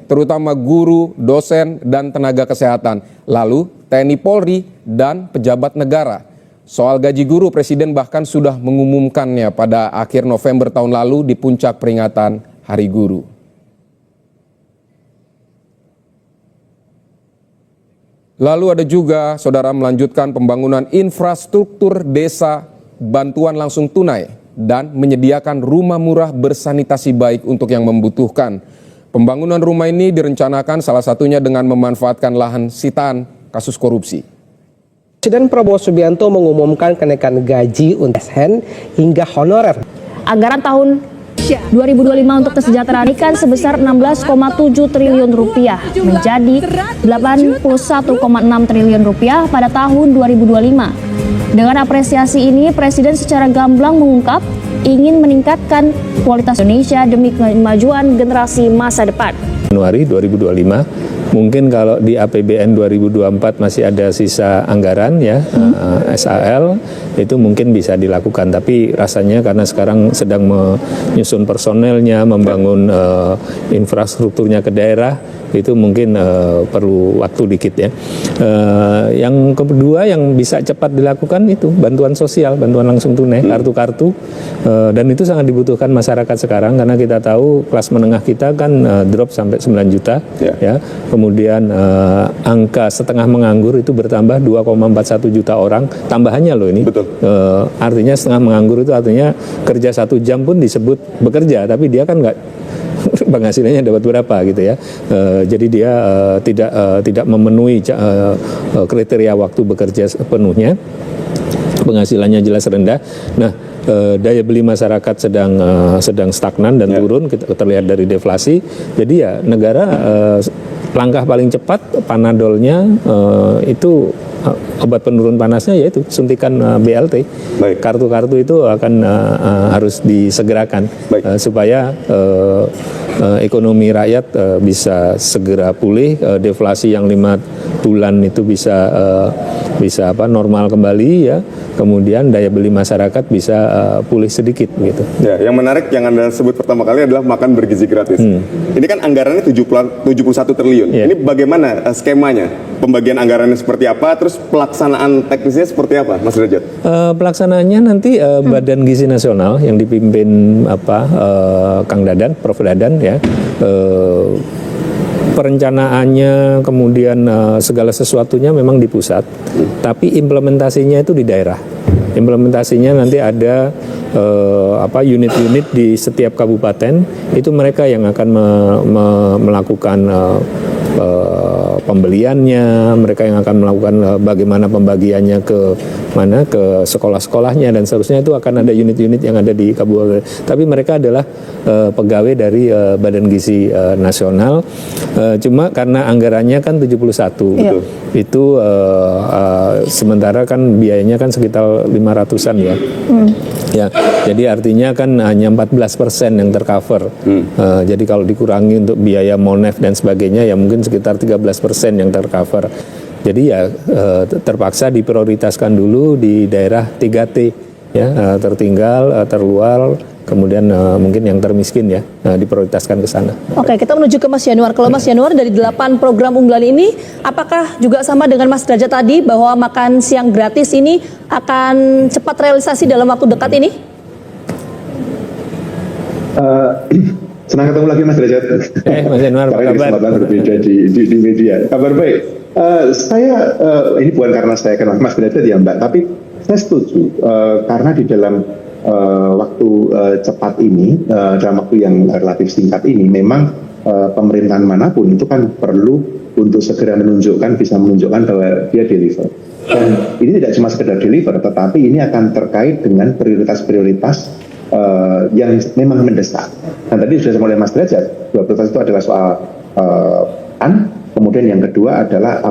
terutama guru, dosen, dan tenaga kesehatan. Lalu TNI Polri dan pejabat negara. Soal gaji guru, Presiden bahkan sudah mengumumkannya pada akhir November tahun lalu di puncak peringatan Hari Guru. Lalu ada juga, saudara, melanjutkan pembangunan infrastruktur desa, bantuan langsung tunai, dan menyediakan rumah murah bersanitasi baik untuk yang membutuhkan. Pembangunan rumah ini direncanakan salah satunya dengan memanfaatkan lahan sitaan kasus korupsi. Presiden Prabowo Subianto mengumumkan kenaikan gaji untuk ASN hingga honorer. Anggaran tahun 2025 untuk kesejahteraan ikan sebesar 16,7 triliun rupiah menjadi 81,6 triliun rupiah pada tahun 2025. Dengan apresiasi ini, Presiden secara gamblang mengungkap ingin meningkatkan kualitas Indonesia demi kemajuan generasi masa depan. Januari 2025. Mungkin kalau di APBN 2024 masih ada sisa anggaran ya, SAL, itu mungkin bisa dilakukan. Tapi rasanya karena sekarang sedang menyusun personelnya, membangun infrastrukturnya ke daerah, itu mungkin perlu waktu dikit ya. Yang kedua yang bisa cepat dilakukan itu bantuan sosial, bantuan langsung tunai, kartu-kartu, dan itu sangat dibutuhkan masyarakat sekarang karena kita tahu kelas menengah kita kan drop sampai 9 juta ya. Kemudian angka setengah menganggur itu bertambah 2,41 juta orang, tambahannya loh ini. Betul. Artinya setengah menganggur itu artinya kerja 1 jam pun disebut bekerja, tapi dia kan nggak penghasilannya dapat berapa gitu ya. Jadi dia tidak memenuhi kriteria waktu bekerja penuhnya, penghasilannya jelas rendah. Nah, daya beli masyarakat sedang stagnan dan turun, terlihat dari deflasi. Jadi ya negara langkah paling cepat panadolnya itu obat penurun panasnya yaitu suntikan BLT. Kartu-kartu itu akan harus disegerakan supaya ekonomi rakyat bisa segera pulih, deflasi yang 5 bulan itu bisa normal kembali ya. Kemudian daya beli masyarakat bisa pulih sedikit gitu. Ya, yang menarik yang Anda sebut pertama kali adalah makan bergizi gratis. Ini kan anggarannya 71 triliun. Ini bagaimana skemanya? Pembagian anggarannya seperti apa? Terus pelaksanaan teknisnya seperti apa, Mas Derajat? Pelaksanaannya nanti Badan Gizi Nasional yang dipimpin Kang Dadan, Prof Dadan ya. Perencanaannya kemudian segala sesuatunya memang di pusat, tapi implementasinya itu di daerah. Implementasinya nanti ada unit-unit di setiap kabupaten, itu mereka yang akan melakukan pembeliannya, mereka yang akan melakukan bagaimana pembagiannya ke sekolah-sekolahnya dan seterusnya. Itu akan ada unit-unit yang ada di kabupaten. Tapi mereka adalah pegawai dari Badan Gizi Nasional. Cuma karena anggarannya kan 71, itu sementara kan biayanya kan sekitar 500-an ya. Ya, jadi artinya kan hanya 14% yang tercover. Jadi kalau dikurangi untuk biaya Monef dan sebagainya ya mungkin sekitar 13% yang tercover. Jadi ya terpaksa diprioritaskan dulu di daerah 3T ya, tertinggal, terluar, kemudian mungkin yang termiskin ya, diprioritaskan ke sana. Oke, kita menuju ke Mas Yanuar. Kalau Mas Yanuar dari 8 program unggulan ini, apakah juga sama dengan Mas Derajat tadi bahwa makan siang gratis ini akan cepat realisasi dalam waktu dekat ini? Senang ketemu lagi Mas Derajat. Mas Yanuar, apa kabar? Kesempatan berbeda di media. Kabar baik. Saya ini bukan karena saya kenal Mas Derajat ya Mbak, tapi saya setuju karena di dalam waktu cepat ini, dalam waktu yang relatif singkat ini, memang pemerintahan manapun itu kan perlu untuk segera bisa menunjukkan bahwa dia deliver. Dan ini tidak cuma sekedar deliver, tetapi ini akan terkait dengan prioritas-prioritas yang memang mendesak. Dan tadi sudah oleh Mas Derajat, dua prioritas itu adalah soal kemudian yang kedua adalah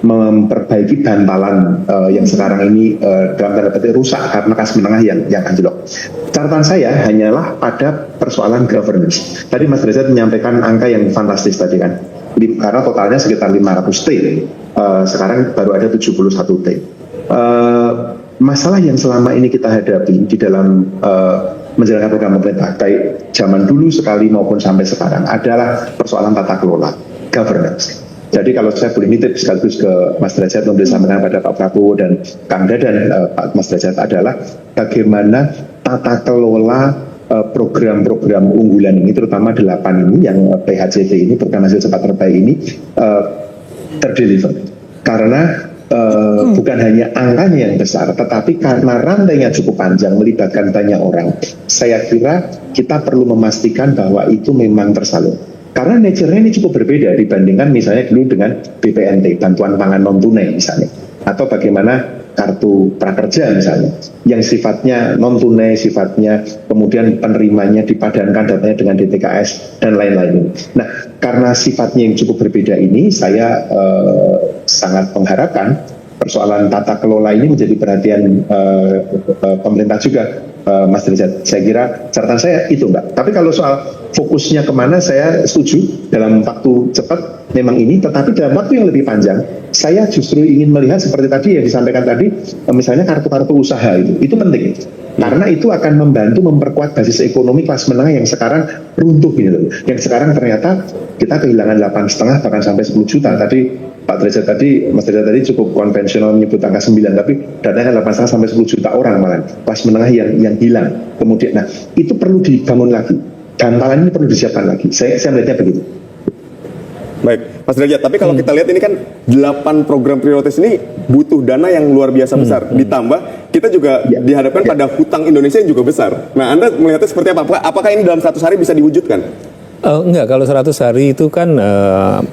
memperbaiki bantalan yang sekarang ini dalam tanda petik rusak karena kas menengah yang anjlok. Catatan saya hanyalah pada persoalan governance. Tadi Mas Derajat menyampaikan angka yang fantastis tadi kan, karena totalnya sekitar 500 T, sekarang baru ada 71 T. Masalah yang selama ini kita hadapi di dalam menjalankan program pemerintah baik zaman dulu sekali maupun sampai sekarang adalah persoalan tata kelola, governance. Jadi kalau saya boleh nitip sekaligus ke Mas Derajat memberi sambutan pada Pak Prabowo dan Kang Dadan, Pak Mas Derajat, adalah bagaimana tata kelola program-program unggulan ini, terutama 8 ini yang PHCT ini, program hasil cepat terbaik ini terdeliver. Karena bukan hanya angkanya yang besar, tetapi karena rantainya cukup panjang, melibatkan banyak orang, saya kira kita perlu memastikan bahwa itu memang tersalur. Karena nature-nya ini cukup berbeda dibandingkan misalnya dulu dengan BPNT, bantuan pangan non tunai misalnya, atau bagaimana kartu prakerja misalnya, yang sifatnya non tunai, sifatnya kemudian penerimanya dipadankan datanya dengan DTKS dan lain-lain. Nah, karena sifatnya yang cukup berbeda ini, saya sangat mengharapkan persoalan tata kelola ini menjadi perhatian pemerintah juga, Mas Derajat. Saya kira catatan saya itu, Mbak. Tapi kalau soal fokusnya kemana, saya setuju dalam waktu cepat memang ini, tetapi dalam waktu yang lebih panjang, saya justru ingin melihat seperti tadi yang disampaikan tadi, misalnya kartu-kartu usaha itu penting. Karena itu akan membantu memperkuat basis ekonomi kelas menengah yang sekarang runtuh gitu. Yang sekarang ternyata kita kehilangan 8,5 bahkan sampai 10 juta. Tadi Pak Derajat tadi, Mas Derajat tadi cukup konvensional menyebut angka 9, tapi datanya 8,5 sampai 10 juta orang malah kelas menengah yang hilang. Kemudian, nah itu perlu dibangun lagi. Gantalan ini perlu disiapkan lagi. Saya melihatnya begitu. Baik, Mas Derajat, tapi kalau kita lihat ini kan 8 program prioritas ini butuh dana yang luar biasa besar. Ditambah kita juga dihadapkan pada hutang Indonesia yang juga besar. Nah, Anda melihatnya seperti apa? Apakah ini dalam 100 hari bisa diwujudkan? Enggak, kalau 100 hari itu kan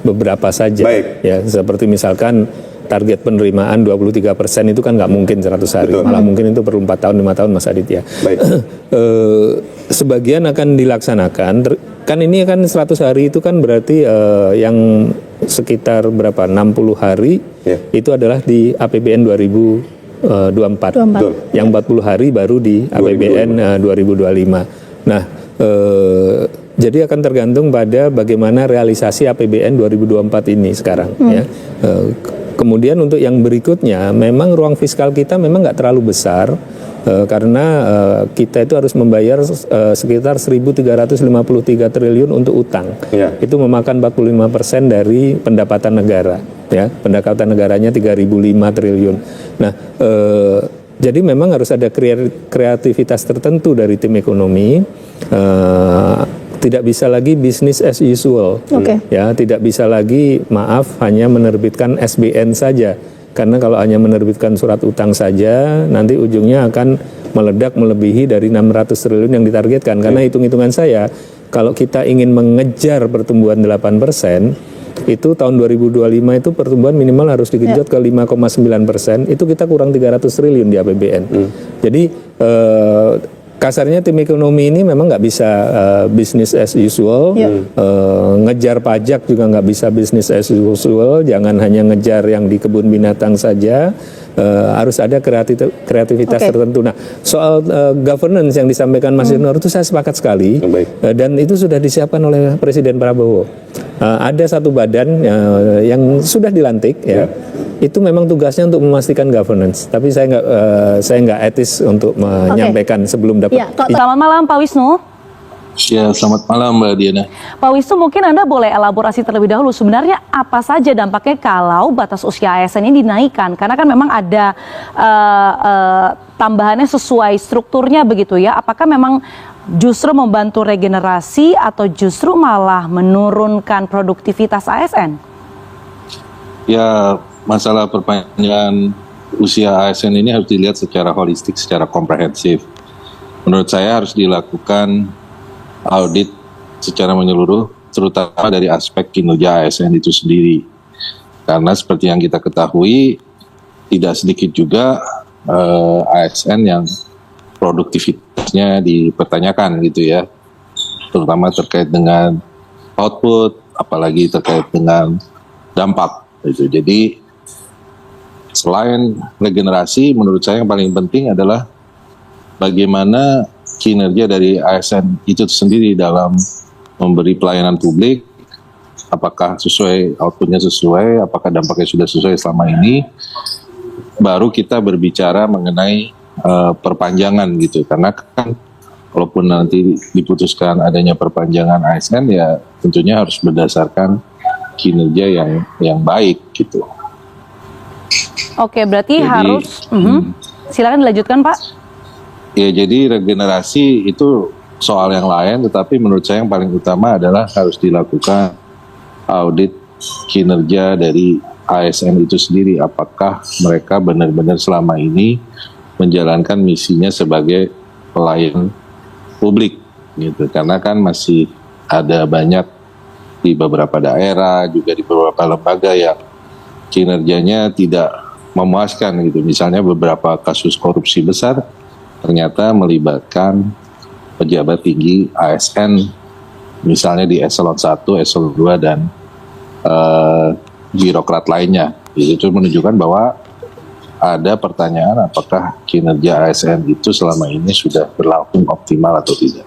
beberapa saja. Baik. Ya, seperti misalkan target penerimaan 23% itu kan nggak mungkin 100 hari. Betul. Malah mungkin itu perlu 4 tahun, 5 tahun, Mas Adit ya. Baik. Sebagian akan dilaksanakan. Kan ini kan 100 hari itu kan berarti yang sekitar berapa? 60 hari itu adalah di APBN 2024. Yang 40 hari baru di APBN 2025. Nah, jadi akan tergantung pada bagaimana realisasi APBN 2024 ini sekarang. Ya. Kemudian untuk yang berikutnya, memang ruang fiskal kita memang nggak terlalu besar karena kita itu harus membayar sekitar 1.353 triliun untuk utang. Itu memakan 45% dari pendapatan negara. Ya, pendapatan negaranya 3.005 triliun. Nah, jadi memang harus ada kreativitas tertentu dari tim ekonomi. Tidak bisa lagi bisnis as usual, ya, tidak bisa lagi hanya menerbitkan SBN saja, karena kalau hanya menerbitkan surat utang saja, nanti ujungnya akan meledak melebihi dari 600 triliun yang ditargetkan, karena hitung-hitungan saya, kalau kita ingin mengejar pertumbuhan 8%, itu tahun 2025 itu pertumbuhan minimal harus digenjot ke 5,9%, itu kita kurang 300 triliun di APBN. Jadi kasarnya tim ekonomi ini memang nggak bisa bisnis as usual, ngejar pajak juga nggak bisa bisnis as usual, jangan hanya ngejar yang di kebun binatang saja, harus ada kreativitas tertentu. Nah, soal governance yang disampaikan Mas Yunor itu saya sepakat sekali, dan itu sudah disiapkan oleh Presiden Prabowo. Ada satu badan yang sudah dilantik, ya. Itu memang tugasnya untuk memastikan governance. Tapi saya nggak etis untuk menyampaikan sebelum dapat. Ya, selamat malam Pak Wisnu. Ya, selamat malam Mbak Diana. Pak Wisnu, mungkin Anda boleh elaborasi terlebih dahulu. Sebenarnya apa saja dampaknya kalau batas usia ASN ini dinaikkan? Karena kan memang ada tambahannya sesuai strukturnya begitu ya. Apakah memang justru membantu regenerasi atau justru malah menurunkan produktivitas ASN? Ya, masalah perpanjangan usia ASN ini harus dilihat secara holistik, secara komprehensif. Menurut saya harus dilakukan audit secara menyeluruh, terutama dari aspek kinerja ASN itu sendiri. Karena seperti yang kita ketahui, tidak sedikit juga ASN yang produktivitasnya dipertanyakan gitu ya. Terutama terkait dengan output, apalagi terkait dengan dampak gitu. Jadi selain regenerasi, menurut saya yang paling penting adalah bagaimana kinerja dari ASN itu sendiri dalam memberi pelayanan publik, apakah sesuai, outputnya sesuai, apakah dampaknya sudah sesuai selama ini, baru kita berbicara mengenai perpanjangan gitu. Karena kan kalaupun nanti diputuskan adanya perpanjangan ASN, ya tentunya harus berdasarkan kinerja yang baik gitu. Oke, berarti Jadi, harus silakan dilanjutkan, Pak. Ya, jadi regenerasi itu soal yang lain, tetapi menurut saya yang paling utama adalah harus dilakukan audit kinerja dari ASN itu sendiri. Apakah mereka benar-benar selama ini menjalankan misinya sebagai pelayan publik gitu. Karena kan masih ada banyak di beberapa daerah, juga di beberapa lembaga yang kinerjanya tidak memuaskan gitu. Misalnya beberapa kasus korupsi besar ternyata melibatkan pejabat tinggi ASN, misalnya di eselon 1, eselon 2 dan birokrat lainnya. Itu menunjukkan bahwa ada pertanyaan apakah kinerja ASN itu selama ini sudah berlangsung optimal atau tidak.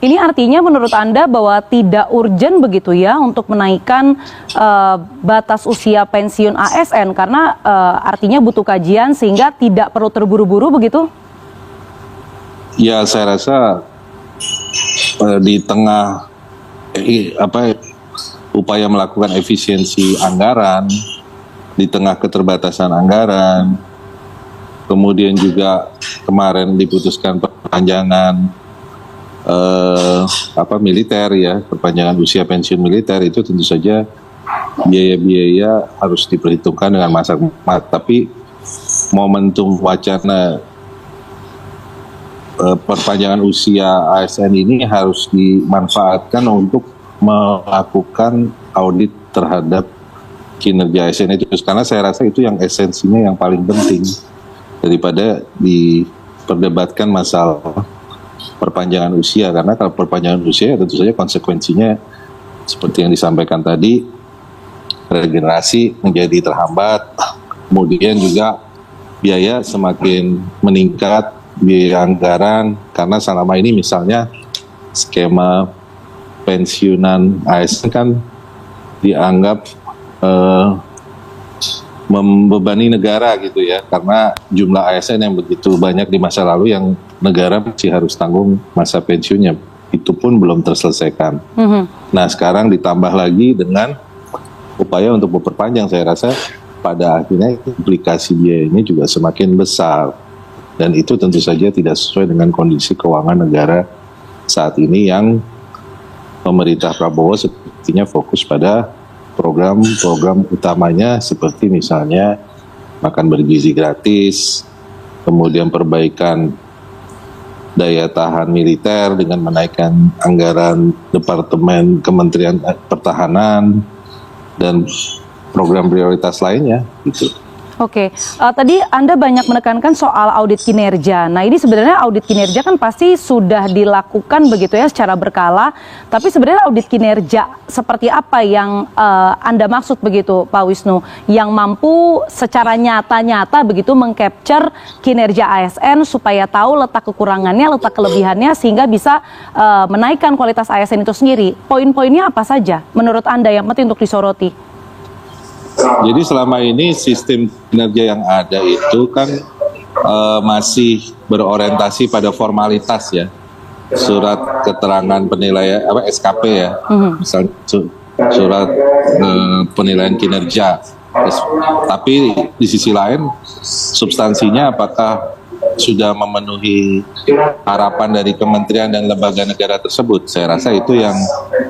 Ini artinya menurut Anda bahwa tidak urgent begitu ya untuk menaikkan batas usia pensiun ASN karena artinya butuh kajian sehingga tidak perlu terburu-buru begitu? Ya, saya rasa di tengah upaya melakukan efisiensi anggaran, di tengah keterbatasan anggaran, kemudian juga kemarin diputuskan perpanjangan militer ya, perpanjangan usia pensiun militer, itu tentu saja biaya-biaya harus diperhitungkan dengan matang. Tapi momentum wacana perpanjangan usia ASN ini harus dimanfaatkan untuk melakukan audit terhadap kinerja ASN itu, karena saya rasa itu yang esensinya yang paling penting daripada diperdebatkan masalah perpanjangan usia. Karena kalau perpanjangan usia tentu saja konsekuensinya seperti yang disampaikan tadi, regenerasi menjadi terhambat, kemudian juga biaya semakin meningkat, biaya anggaran, karena selama ini misalnya skema pensiunan ASN kan dianggap membebani negara gitu ya, karena jumlah ASN yang begitu banyak di masa lalu yang negara masih harus tanggung masa pensiunnya, itu pun belum terselesaikan. Nah, sekarang ditambah lagi dengan upaya untuk memperpanjang, saya rasa pada akhirnya implikasi biayanya juga semakin besar, dan itu tentu saja tidak sesuai dengan kondisi keuangan negara saat ini yang pemerintah Prabowo sepertinya fokus pada program-program utamanya seperti misalnya makan bergizi gratis, kemudian perbaikan daya tahan militer dengan menaikkan anggaran Departemen Kementerian Pertahanan dan program prioritas lainnya gitu. Oke, tadi Anda banyak menekankan soal audit kinerja. Nah, ini sebenarnya audit kinerja kan pasti sudah dilakukan begitu ya secara berkala. Tapi sebenarnya audit kinerja seperti apa yang Anda maksud begitu, Pak Wisnu? Yang mampu secara nyata-nyata begitu mengcapture kinerja ASN supaya tahu letak kekurangannya, letak kelebihannya, sehingga bisa menaikkan kualitas ASN itu sendiri. Poin-poinnya apa saja menurut Anda yang penting untuk disoroti? Jadi selama ini sistem kinerja yang ada itu kan masih berorientasi pada formalitas ya, surat keterangan penilaian SKP ya, misalnya surat penilaian kinerja. Tapi di sisi lain substansinya apakah sudah memenuhi harapan dari kementerian dan lembaga negara tersebut? Saya rasa itu yang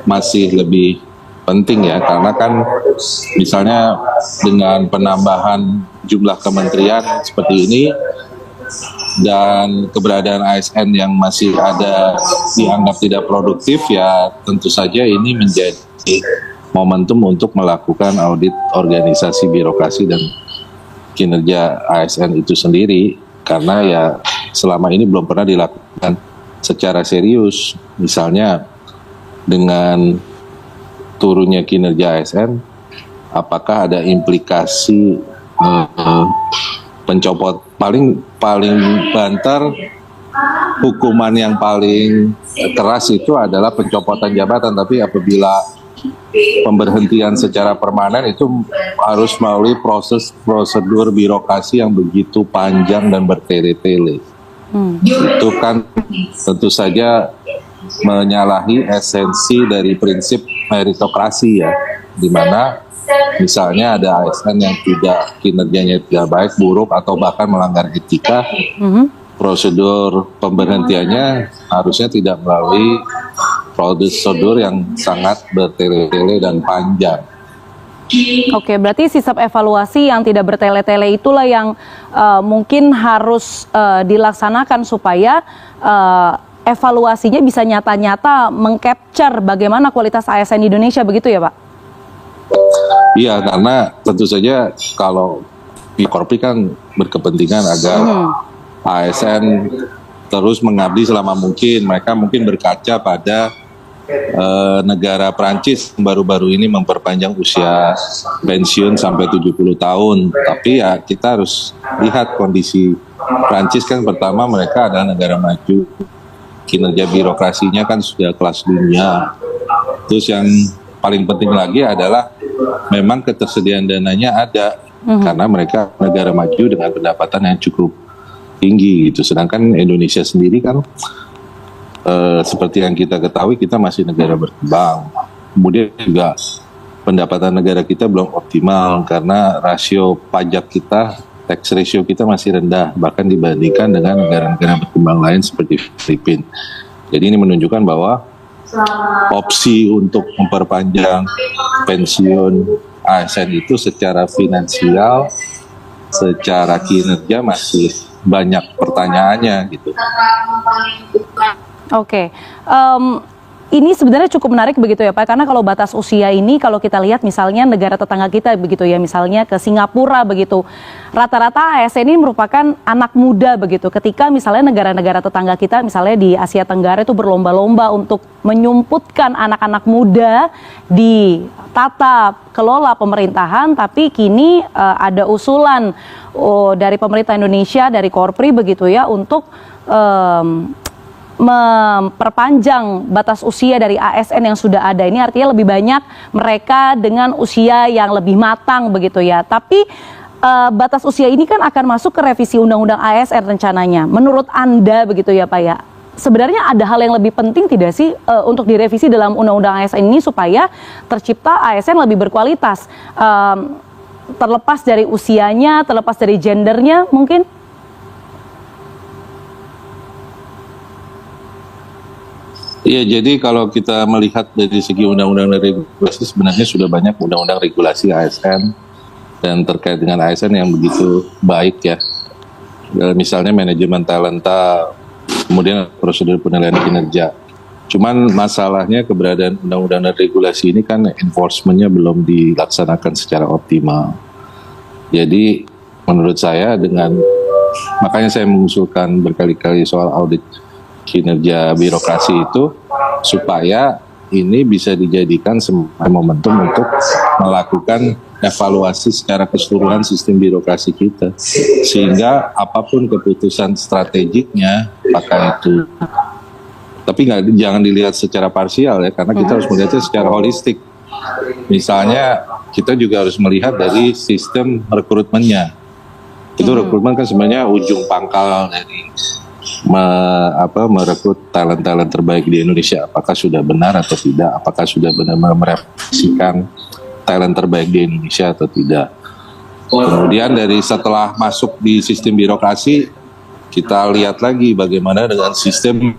masih lebih penting ya, karena kan misalnya dengan penambahan jumlah kementerian seperti ini dan keberadaan ASN yang masih ada dianggap tidak produktif, ya tentu saja ini menjadi momentum untuk melakukan audit organisasi birokrasi dan kinerja ASN itu sendiri, karena ya selama ini belum pernah dilakukan secara serius. Misalnya dengan turunnya kinerja ASN, apakah ada implikasi pencopot paling banter, hukuman yang paling keras itu adalah pencopotan jabatan. Tapi apabila pemberhentian secara permanen itu harus melalui prosedur birokrasi yang begitu panjang dan bertele-tele. Itu kan tentu saja menyalahi esensi dari prinsip meritokrasi ya, di mana misalnya ada ASN yang kinerjanya tidak baik, buruk, atau bahkan melanggar etika, prosedur pemberhentiannya harusnya tidak melalui prosedur yang sangat bertele-tele dan panjang. Oke, berarti sistem evaluasi yang tidak bertele-tele itulah yang mungkin harus dilaksanakan supaya evaluasinya bisa nyata-nyata mengcapture bagaimana kualitas ASN di Indonesia, begitu ya Pak? Iya, karena tentu saja kalau Korpri kan berkepentingan agar ASN terus mengabdi selama mungkin. Mereka mungkin berkaca pada negara Prancis baru-baru ini memperpanjang usia pensiun sampai 70 tahun. Tapi ya kita harus lihat kondisi Prancis kan, pertama mereka adalah negara maju, kinerja birokrasinya kan sudah kelas dunia. Terus yang paling penting lagi adalah memang ketersediaan dananya ada, karena mereka negara maju dengan pendapatan yang cukup tinggi gitu. Sedangkan Indonesia sendiri kan seperti yang kita ketahui, kita masih negara berkembang. Kemudian juga pendapatan negara kita belum optimal karena rasio pajak kita, tax ratio kita masih rendah, bahkan dibandingkan dengan negara-negara berkembang lain seperti Filipina. Jadi ini menunjukkan bahwa opsi untuk memperpanjang pensiun ASN itu secara finansial, secara kinerja masih banyak pertanyaannya gitu. Oke. Ini sebenarnya cukup menarik begitu ya Pak, karena kalau batas usia ini kalau kita lihat misalnya negara tetangga kita begitu ya, misalnya ke Singapura begitu, rata-rata ASN ini merupakan anak muda begitu, ketika misalnya negara-negara tetangga kita misalnya di Asia Tenggara itu berlomba-lomba untuk menyumputkan anak-anak muda di tata kelola pemerintahan, tapi kini ada usulan dari pemerintah Indonesia, dari Korpri begitu ya, untuk memperpanjang batas usia dari ASN yang sudah ada. Ini artinya lebih banyak mereka dengan usia yang lebih matang begitu ya. Tapi batas usia ini kan akan masuk ke revisi Undang-Undang ASN rencananya. Menurut Anda begitu ya Pak ya, sebenarnya ada hal yang lebih penting tidak sih untuk direvisi dalam Undang-Undang ASN ini supaya tercipta ASN lebih berkualitas, terlepas dari usianya, terlepas dari gendernya mungkin? Iya, jadi kalau kita melihat dari segi undang-undang dan regulasi, sebenarnya sudah banyak undang-undang regulasi ASN dan terkait dengan ASN yang begitu baik ya. Misalnya manajemen talenta, kemudian prosedur penilaian kinerja. Cuman masalahnya keberadaan undang-undang dan regulasi ini kan enforcement-nya belum dilaksanakan secara optimal. Jadi menurut saya makanya saya mengusulkan berkali-kali soal audit kinerja birokrasi itu, supaya ini bisa dijadikan sebagai momentum untuk melakukan evaluasi secara keseluruhan sistem birokrasi kita, sehingga apapun keputusan strategiknya, apakah itu, tapi jangan dilihat secara parsial ya, karena kita harus melihatnya secara holistik. Misalnya kita juga harus melihat dari sistem rekrutmennya. Itu rekrutmen kan sebenarnya ujung pangkal dari merekrut talent-talent terbaik di Indonesia. Apakah sudah benar atau tidak? Apakah sudah benar-benar merefleksikan talent terbaik di Indonesia atau tidak? Kemudian dari setelah masuk di sistem birokrasi, kita lihat lagi bagaimana dengan sistem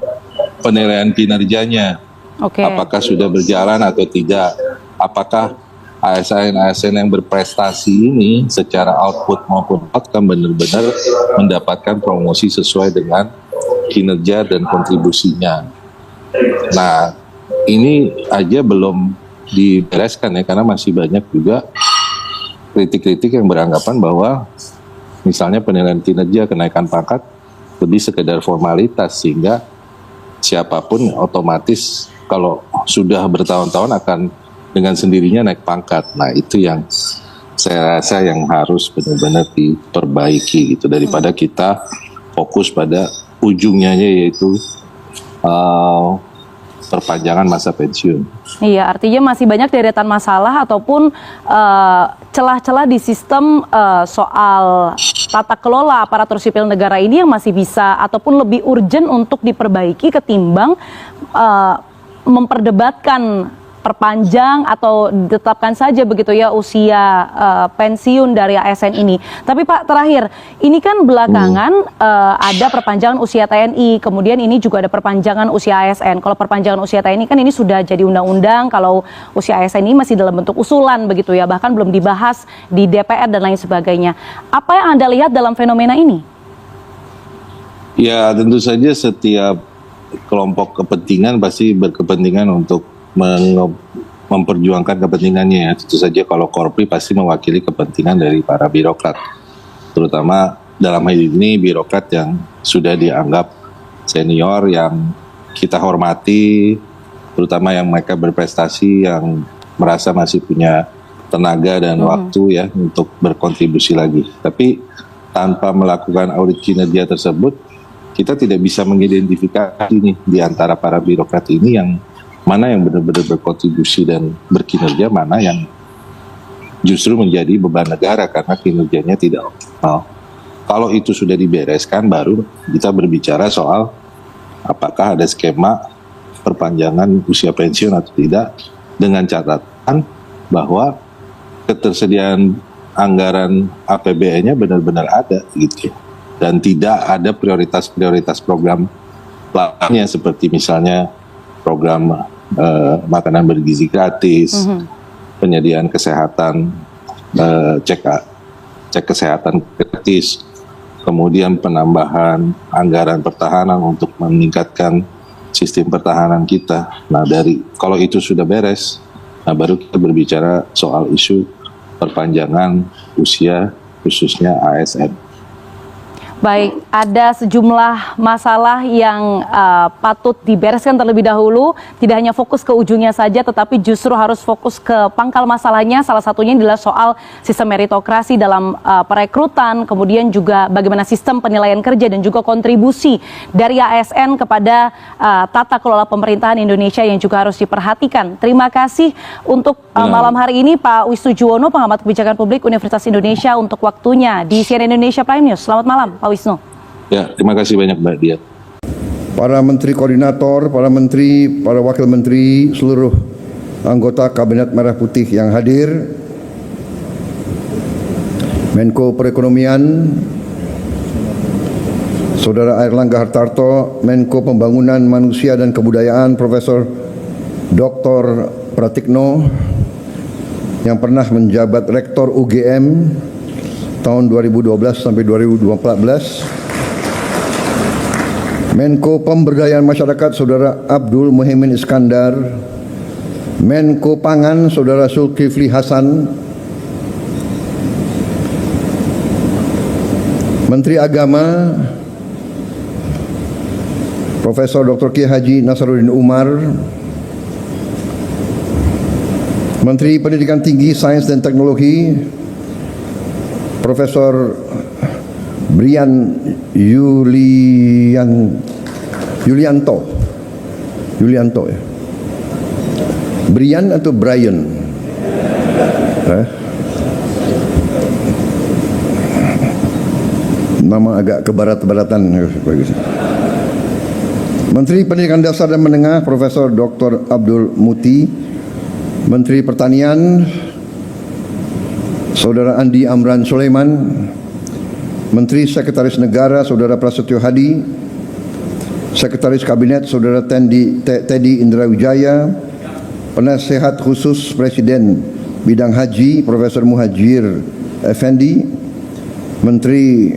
penilaian kinerjanya. Apakah sudah berjalan atau tidak? Apakah ASN yang berprestasi ini secara output maupun outcome benar-benar mendapatkan promosi sesuai dengan kinerja dan kontribusinya. Nah, ini aja belum dibereskan ya, karena masih banyak juga kritik-kritik yang beranggapan bahwa misalnya penilaian kinerja, kenaikan pangkat lebih sekedar formalitas, sehingga siapapun otomatis kalau sudah bertahun-tahun akan dengan sendirinya naik pangkat. Nah, itu yang saya rasa yang harus benar-benar diperbaiki gitu, daripada kita fokus pada ujungnya, yaitu perpanjangan masa pensiun. Iya, artinya masih banyak deretan masalah ataupun celah-celah di sistem soal tata kelola aparatur sipil negara ini yang masih bisa ataupun lebih urgent untuk diperbaiki ketimbang memperdebatkan perpanjang atau ditetapkan saja begitu ya usia pensiun dari ASN ini. Tapi Pak, terakhir, ini kan belakangan ada perpanjangan usia TNI, kemudian ini juga ada perpanjangan usia ASN. Kalau perpanjangan usia TNI kan ini sudah jadi undang-undang, kalau usia ASN ini masih dalam bentuk usulan begitu ya, bahkan belum dibahas di DPR dan lain sebagainya. Apa yang Anda lihat dalam fenomena ini? Ya, tentu saja setiap kelompok kepentingan pasti berkepentingan untuk memperjuangkan kepentingannya. Tentu saja kalau Korpri pasti mewakili kepentingan dari para birokrat, terutama dalam hal ini birokrat yang sudah dianggap senior, yang kita hormati, terutama yang mereka berprestasi, yang merasa masih punya tenaga dan waktu ya untuk berkontribusi lagi. Tapi tanpa melakukan audit kinerja tersebut, kita tidak bisa mengidentifikasi nih di antara para birokrat ini yang mana yang benar-benar berkontribusi dan berkinerja, mana yang justru menjadi beban negara karena kinerjanya tidak optimal. Kalau itu sudah dibereskan, baru kita berbicara soal apakah ada skema perpanjangan usia pensiun atau tidak, dengan catatan bahwa ketersediaan anggaran APBN-nya benar-benar ada gitu, dan tidak ada prioritas-prioritas program lainnya seperti misalnya program makanan bergizi gratis, penyediaan kesehatan, cek kesehatan gratis, kemudian penambahan anggaran pertahanan untuk meningkatkan sistem pertahanan kita. Nah, kalau itu sudah beres, nah baru kita berbicara soal isu perpanjangan usia khususnya ASN. Baik, ada sejumlah masalah yang patut dibereskan terlebih dahulu. Tidak hanya fokus ke ujungnya saja, tetapi justru harus fokus ke pangkal masalahnya. Salah satunya adalah soal sistem meritokrasi dalam perekrutan, kemudian juga bagaimana sistem penilaian kerja dan juga kontribusi dari ASN kepada tata kelola pemerintahan Indonesia yang juga harus diperhatikan. Terima kasih untuk malam hari ini Pak Wisnu Juwono, pengamat kebijakan publik Universitas Indonesia, untuk waktunya di CNN Indonesia Prime News. Selamat malam, Pak Wisnu. Ya, terima kasih banyak Mbak Dia. Para menteri koordinator, para menteri, para wakil menteri, seluruh anggota Kabinet Merah Putih yang hadir, Menko Perekonomian, Saudara Airlangga Hartarto, Menko Pembangunan Manusia dan Kebudayaan, Profesor Dr. Pratikno, yang pernah menjabat Rektor UGM tahun 2012 sampai 2014, Menko Pemberdayaan Masyarakat Saudara Abdul Muhaimin Iskandar, Menko Pangan Saudara Zulkifli Hasan, Menteri Agama Profesor Dr. Kiai Haji Nasaruddin Umar, Menteri Pendidikan Tinggi, Sains dan Teknologi Profesor Brian Yulianto ya. Brian atau Brian? Nama agak kebarat-baratan. Menteri Pendidikan Dasar dan Menengah Profesor Dr. Abdul Muti, Menteri Pertanian Saudara Andi Amran Sulaiman, Menteri Sekretaris Negara Saudara Prasetyo Hadi, Sekretaris Kabinet Saudara Teddy Indra Wijaya, Penasehat Khusus Presiden Bidang Haji Profesor Muhajir Effendi, Menteri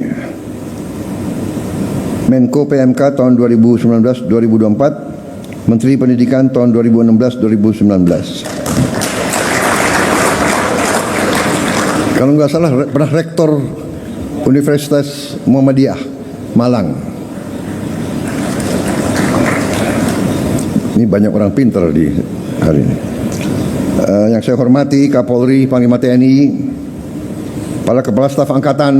Menko PMK tahun 2019-2024, Menteri Pendidikan tahun 2016-2019. Kalau nggak salah pernah Rektor Universitas Muhammadiyah Malang. Ini banyak orang pintar di hari ini. Yang saya hormati Kapolri, Panglima TNI, para Kepala Staf Angkatan.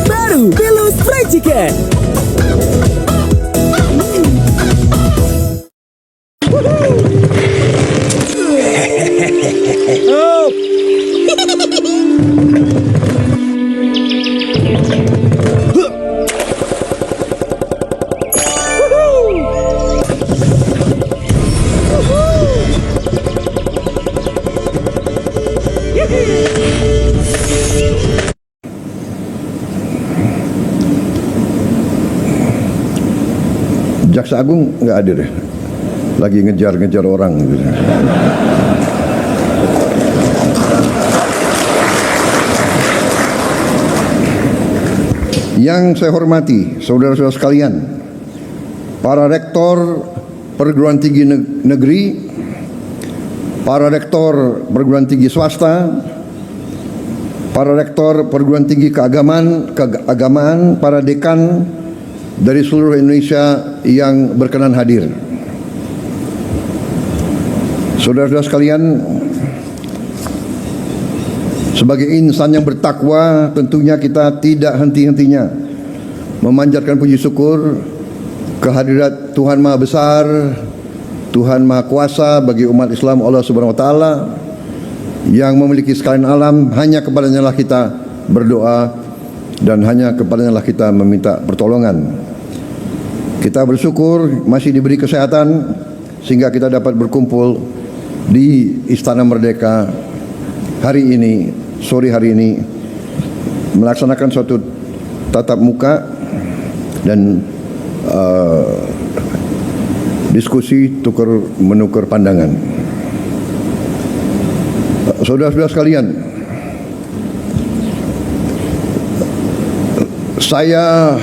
Baru Pilus Fried Chicken. Jaksa Agung nggak hadir ya? Lagi ngejar-ngejar orang gitu. Yang saya hormati, saudara-saudara sekalian, para rektor perguruan tinggi negeri, para rektor perguruan tinggi swasta, para rektor perguruan tinggi keagamaan, para dekan dari seluruh Indonesia yang berkenan hadir. Saudara-saudara sekalian, sebagai insan yang bertakwa, tentunya kita tidak henti-hentinya memanjatkan puji syukur kehadirat Tuhan Maha Besar, Tuhan Maha Kuasa bagi umat Islam Allah Subhanahu wa taala yang memiliki sekalian alam. Hanya kepadanya lah kita berdoa dan hanya kepadanya lah kita meminta pertolongan. Kita bersyukur masih diberi kesehatan sehingga kita dapat berkumpul di Istana Merdeka hari ini, sore hari ini, melaksanakan suatu tatap muka dan diskusi menukar pandangan. Saudara-saudara sekalian, saya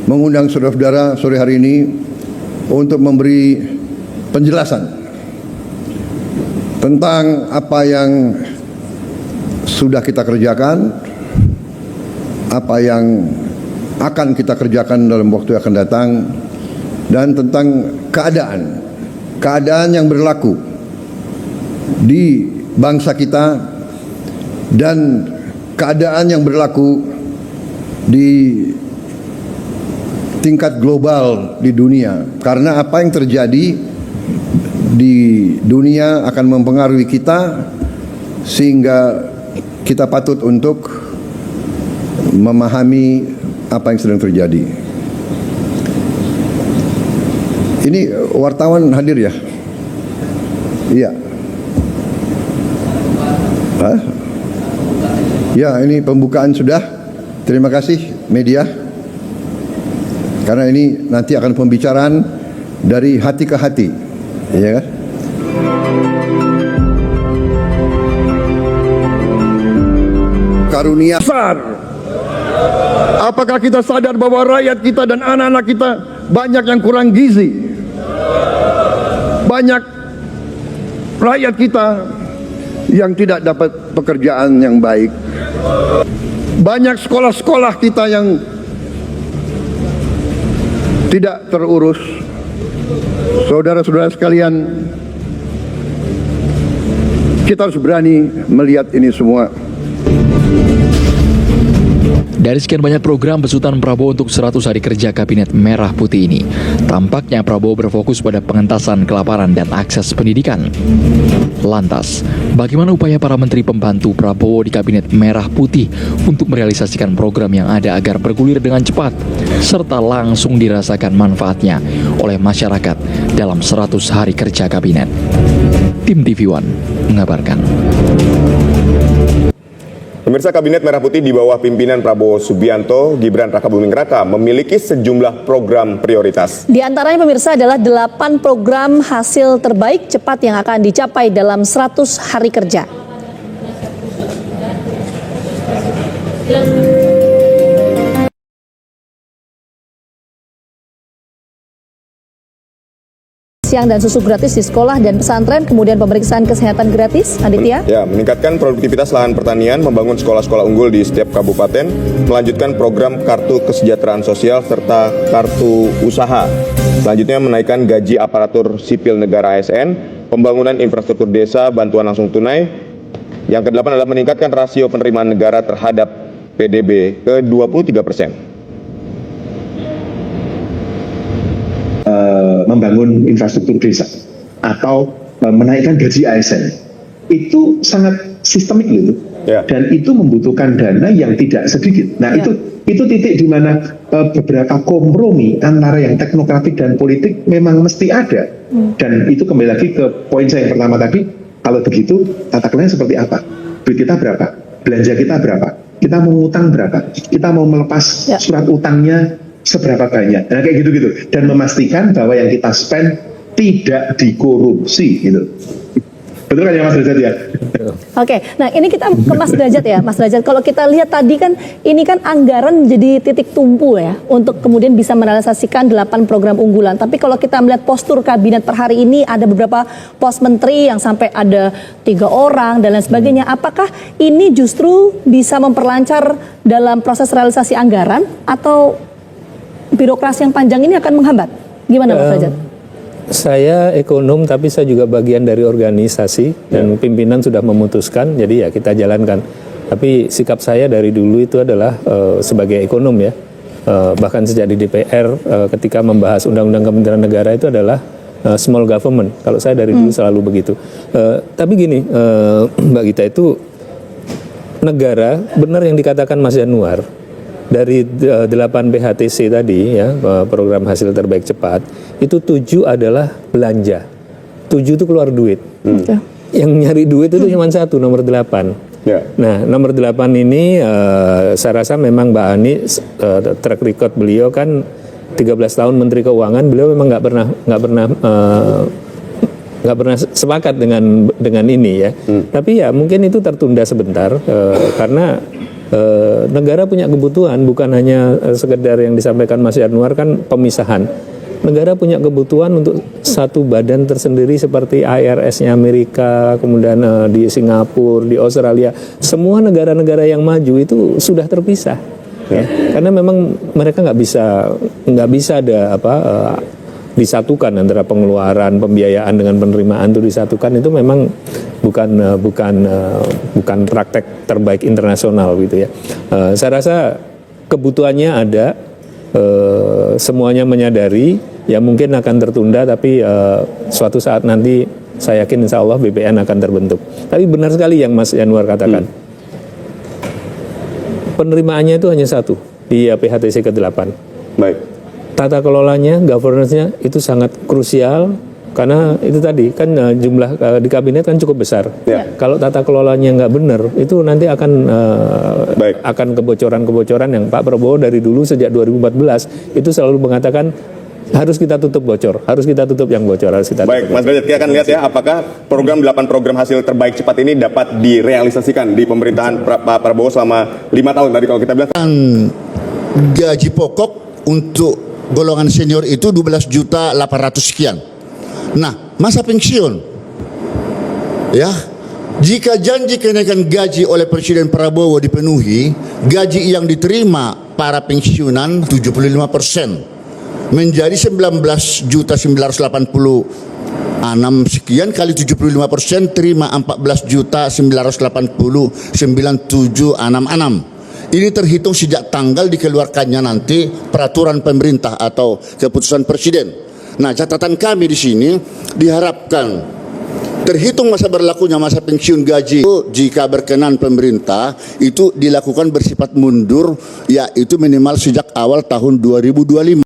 mengundang saudara-saudara sore hari ini untuk memberi penjelasan tentang apa yang sudah kita kerjakan, apa yang akan kita kerjakan dalam waktu yang akan datang, dan tentang keadaan yang berlaku di bangsa kita dan keadaan yang berlaku di tingkat global di dunia. Karena apa yang terjadi di dunia akan mempengaruhi kita, sehingga kita patut untuk memahami apa yang sedang terjadi. Ini wartawan hadir ya? Iya. Hah? Ya, ini pembukaan sudah. Terima kasih media. Karena ini nanti akan pembicaraan dari hati ke hati, ya kan? Karunia besar. Apakah kita sadar bahwa rakyat kita dan anak-anak kita banyak yang kurang gizi? Banyak rakyat kita yang tidak dapat pekerjaan yang baik. Banyak sekolah-sekolah kita yang tidak terurus. Saudara-saudara sekalian, kita harus berani melihat ini semua. Dari sekian banyak program besutan Prabowo untuk 100 hari kerja Kabinet Merah Putih ini, tampaknya Prabowo berfokus pada pengentasan kelaparan dan akses pendidikan. Lantas, bagaimana upaya para menteri pembantu Prabowo di Kabinet Merah Putih untuk merealisasikan program yang ada agar bergulir dengan cepat, serta langsung dirasakan manfaatnya oleh masyarakat dalam 100 hari kerja Kabinet? Tim TV One mengabarkan. Pemirsa, Kabinet Merah Putih di bawah pimpinan Prabowo Subianto, Gibran Rakabuming Raka memiliki sejumlah program prioritas. Di antaranya pemirsa adalah 8 program hasil terbaik cepat yang akan dicapai dalam 100 hari kerja. Siang dan susu gratis di sekolah dan pesantren, kemudian pemeriksaan kesehatan gratis, Aditya. Ya, meningkatkan produktivitas lahan pertanian, membangun sekolah-sekolah unggul di setiap kabupaten, melanjutkan program kartu kesejahteraan sosial serta kartu usaha. Selanjutnya menaikkan gaji aparatur sipil negara ASN, pembangunan infrastruktur desa, bantuan langsung tunai. Yang ke-8 adalah meningkatkan rasio penerimaan negara terhadap PDB ke 23%. Membangun infrastruktur desa atau menaikkan gaji ASN itu sangat sistemik gitu. Dan itu membutuhkan dana yang tidak sedikit. Nah, itu titik di mana beberapa kompromi antara yang teknokratik dan politik memang mesti ada. Dan itu kembali lagi ke poin saya yang pertama tadi, kalau begitu tata kelolanya seperti apa? Duit kita berapa? Belanja kita berapa? Kita mau utang berapa? Kita mau melepas surat utangnya seberapa banyak? Nah, kayak gitu-gitu. Dan memastikan bahwa yang kita spend tidak dikorupsi gitu. Betul kan ya Mas Derajat ya? Oke, nah ini kita ke Mas Derajat ya, Mas Derajat. Kalau kita lihat tadi kan, ini kan anggaran jadi titik tumpu ya, untuk kemudian bisa merealisasikan 8 program unggulan. Tapi kalau kita melihat postur kabinet per hari ini, ada beberapa pos menteri yang sampai ada 3 orang dan lain sebagainya. Apakah ini justru bisa memperlancar dalam proses realisasi anggaran, atau birokrasi yang panjang ini akan menghambat? Gimana Mas Derajat? Saya ekonom, tapi saya juga bagian dari organisasi dan pimpinan sudah memutuskan, jadi ya kita jalankan. Tapi sikap saya dari dulu itu adalah sebagai ekonom ya, bahkan sejak di DPR ketika membahas Undang-Undang Kementerian Negara itu adalah small government. Kalau saya dari dulu selalu begitu. Tapi gini, Mbak Gita, itu negara, benar yang dikatakan Mas Yanuar, dari 8 PHTC tadi ya, program hasil terbaik cepat, itu 7 adalah belanja. 7 itu keluar duit. Yang nyari duit itu cuma 1, nomor 8. Nah, nomor 8 ini saya rasa memang Mbak Ani, track record beliau kan 13 tahun Menteri Keuangan, beliau memang nggak pernah sepakat dengan ini ya. Tapi ya mungkin itu tertunda sebentar karena negara punya kebutuhan, bukan hanya sekedar yang disampaikan Mas Yanuar kan pemisahan. Negara punya kebutuhan untuk satu badan tersendiri seperti IRS-nya Amerika, kemudian di Singapura, di Australia. Semua negara-negara yang maju itu sudah terpisah. Ya. Karena memang mereka nggak bisa ada disatukan antara pengeluaran, pembiayaan dengan penerimaan itu disatukan, itu memang bukan praktek terbaik internasional gitu ya. Saya rasa kebutuhannya ada, semuanya menyadari, ya mungkin akan tertunda, tapi suatu saat nanti saya yakin insya Allah BPN akan terbentuk. Tapi benar sekali yang Mas Yanuar katakan, penerimaannya itu hanya 1 di PHTC ke-8. Baik. Tata kelolanya, governance-nya itu sangat krusial, karena itu tadi kan jumlah di kabinet kan cukup besar. Kalau tata kelolanya nggak benar, itu nanti akan kebocoran-kebocoran yang Pak Prabowo dari dulu sejak 2014 itu selalu mengatakan harus kita tutup bocor, harus kita tutup yang bocor, harus kita tutup. Baik, Mas Derajat, kita akan lihat ya apakah program 8 program hasil terbaik cepat ini dapat direalisasikan di pemerintahan Pak Prabowo selama 5 tahun tadi kalau kita bilang. Gaji pokok untuk golongan senior itu 12.800.000 sekian. Nah, masa pensiun, ya, jika janji kenaikan gaji oleh Presiden Prabowo dipenuhi, gaji yang diterima para pensiunan 75% menjadi 19.986 sekian kali 75% terima 14.989.766. Ini terhitung sejak tanggal dikeluarkannya nanti peraturan pemerintah atau keputusan presiden. Nah, catatan kami di sini diharapkan terhitung masa berlakunya masa pensiun gaji itu, jika berkenan pemerintah, itu dilakukan bersifat mundur, yaitu minimal sejak awal tahun 2025.